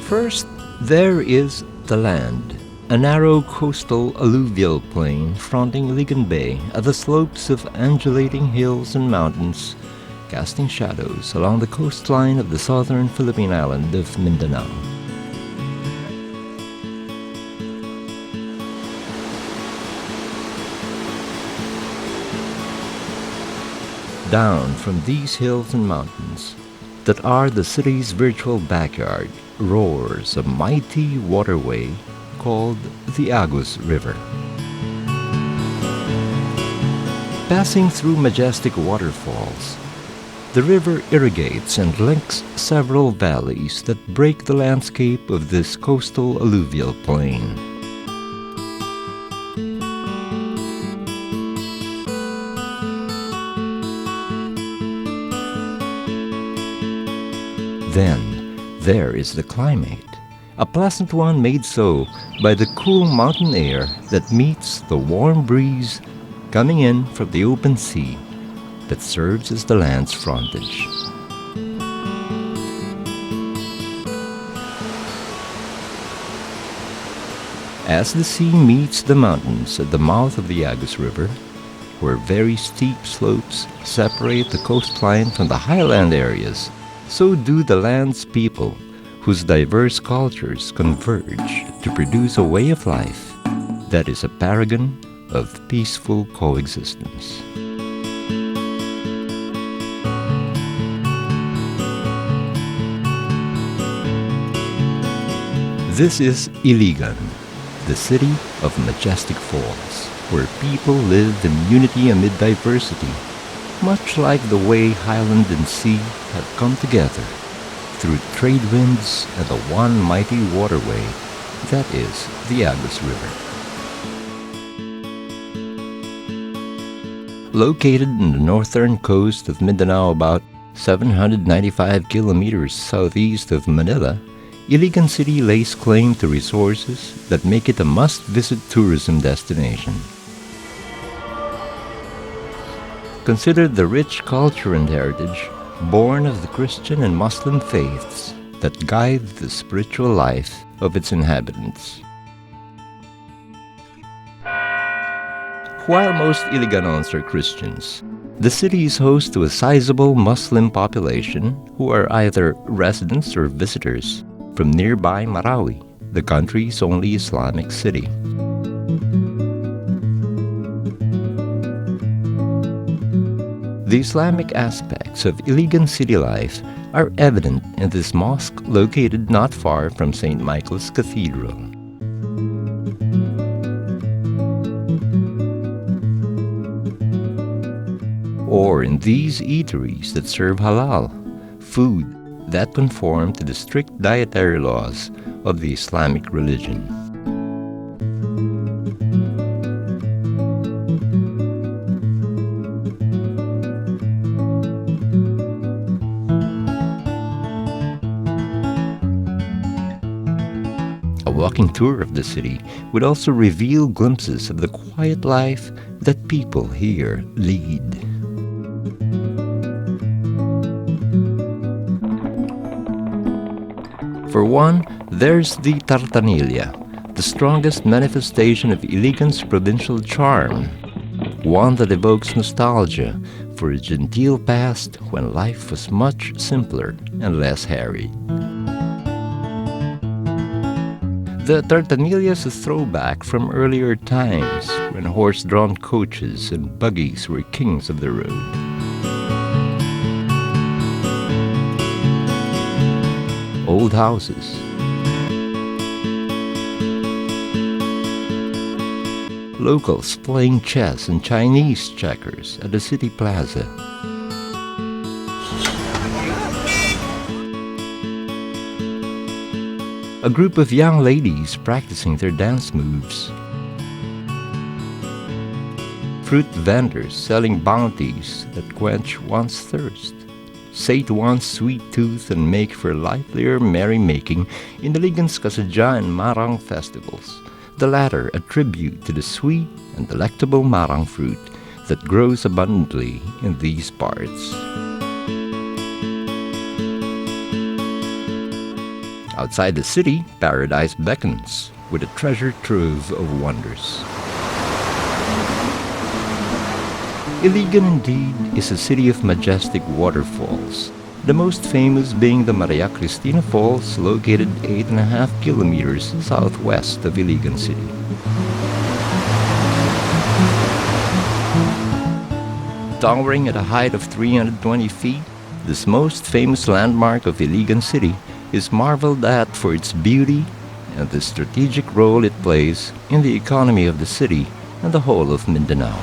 First, there is the land, a narrow coastal alluvial plain fronting Iligan Bay at the slopes of undulating hills and mountains, casting shadows along the coastline of the southern Philippine island of Mindanao. Down from these hills and mountains that are the city's virtual backyard roars a mighty waterway called the Agus River. Passing through majestic waterfalls, the river irrigates and links several valleys that break the landscape of this coastal alluvial plain. Then, there is the climate, a pleasant one made so by the cool mountain air that meets the warm breeze coming in from the open sea that serves as the land's frontage. As the sea meets the mountains at the mouth of the Agus River, where very steep slopes separate the coastline from the highland areas, so do the land's people, whose diverse cultures converge to produce a way of life that is a paragon of peaceful coexistence. This is Iligan, the city of Majestic Falls, where people live in unity amid diversity, much like the way highland and sea have come together through trade winds and the one mighty waterway that is the Agus River. Located in the northern coast of Mindanao, about 795 kilometers southeast of Manila, Iligan City lays claim to resources that make it a must-visit tourism destination. Considered the rich culture and heritage born of the Christian and Muslim faiths that guide the spiritual life of its inhabitants. While most Iliganons are Christians, the city is host to a sizable Muslim population who are either residents or visitors from nearby Marawi, the country's only Islamic city. The Islamic aspects of Iligan city life are evident in this mosque located not far from St. Michael's Cathedral. Or in these eateries that serve halal, food that conform to the strict dietary laws of the Islamic religion. A walking tour of the city would also reveal glimpses of the quiet life that people here lead. For one, there's the Tartanilla, the strongest manifestation of Iligan's provincial charm, one that evokes nostalgia for a genteel past when life was much simpler and less harried. The Tartanilla is a throwback from earlier times when horse-drawn coaches and buggies were kings of the road. Old houses, locals playing chess and Chinese checkers at the city plaza, a group of young ladies practicing their dance moves, fruit vendors selling bounties that quench one's thirst, sate one's sweet tooth and make for livelier merrymaking in the Iligan's Kasadya and Marang festivals, the latter a tribute to the sweet and delectable marang fruit that grows abundantly in these parts. Outside the city, paradise beckons with a treasure trove of wonders. Iligan indeed is a city of majestic waterfalls, the most famous being the Maria Cristina Falls, located 8.5 kilometers southwest of Iligan City. Towering at a height of 320 feet, this most famous landmark of Iligan City is marveled at for its beauty and the strategic role it plays in the economy of the city and the whole of Mindanao.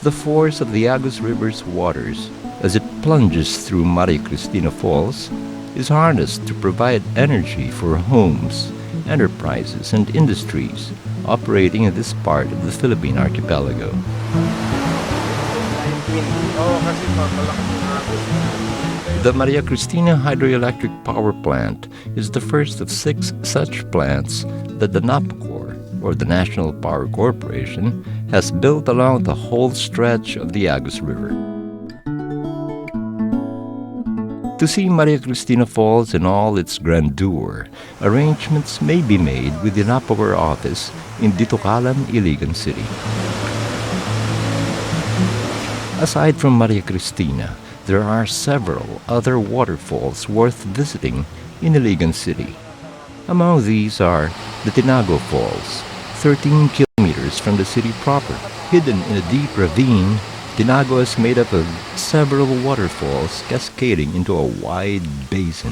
The force of the Agus River's waters, as it plunges through Maria Cristina Falls, is harnessed to provide energy for homes, enterprises, and industries operating in this part of the Philippine archipelago. The Maria Cristina Hydroelectric Power Plant is the first of 6 such plants that the NAPCOR, or the National Power Corporation, has built along the whole stretch of the Agus River. To see Maria Cristina Falls in all its grandeur, arrangements may be made with the NAPCOR office in Ditucalan, Iligan City. Aside from Maria Cristina, there are several other waterfalls worth visiting in Iligan City. Among these are the Tinago Falls, 13 kilometers from the city proper. Hidden in a deep ravine, Tinago is made up of several waterfalls cascading into a wide basin.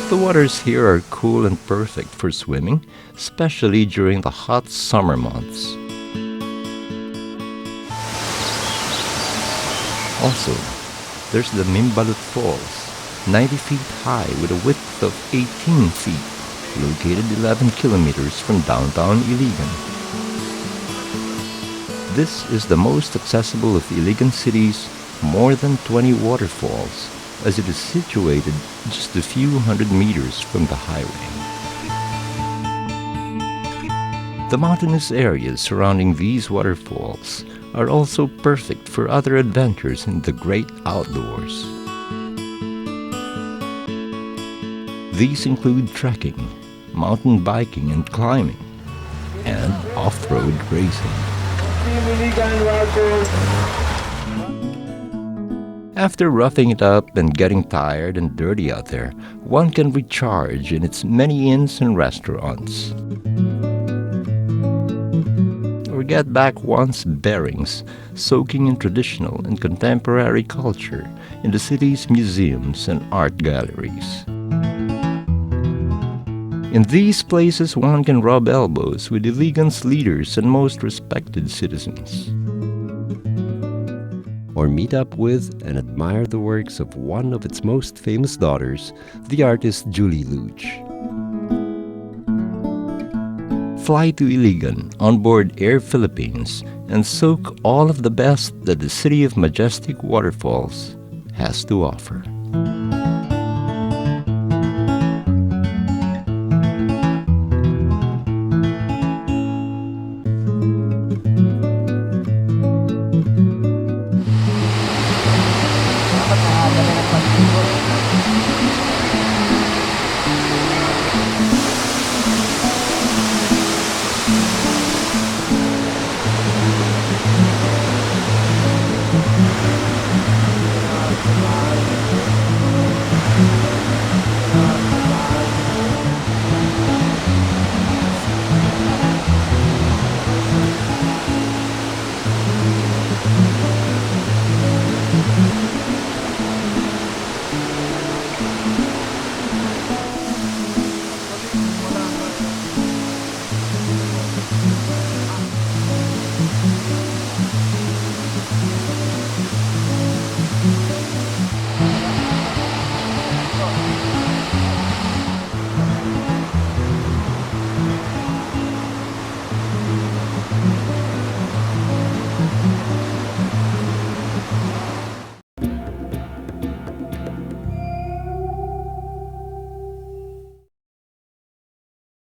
The waters here are cool and perfect for swimming, especially during the hot summer months. Also, there's the Mimbalot Falls, 90 feet high with a width of 18 feet, located 11 kilometers from downtown Iligan. This is the most accessible of Iligan City's more than 20 waterfalls, as it is situated just a few hundred meters from the highway. The mountainous areas surrounding these waterfalls are also perfect for other adventures in the great outdoors. These include trekking, mountain biking and climbing, and off-road racing. After roughing it up and getting tired and dirty out there, one can recharge in its many inns and restaurants, or get back one's bearings, soaking in traditional and contemporary culture in the city's museums and art galleries. In these places, one can rub elbows with Iligan's leaders and most respected citizens, or meet up with and admire the works of one of its most famous daughters, the artist Julie Luge. Fly to Iligan on board Air Philippines and soak all of the best that the city of Majestic Waterfalls has to offer.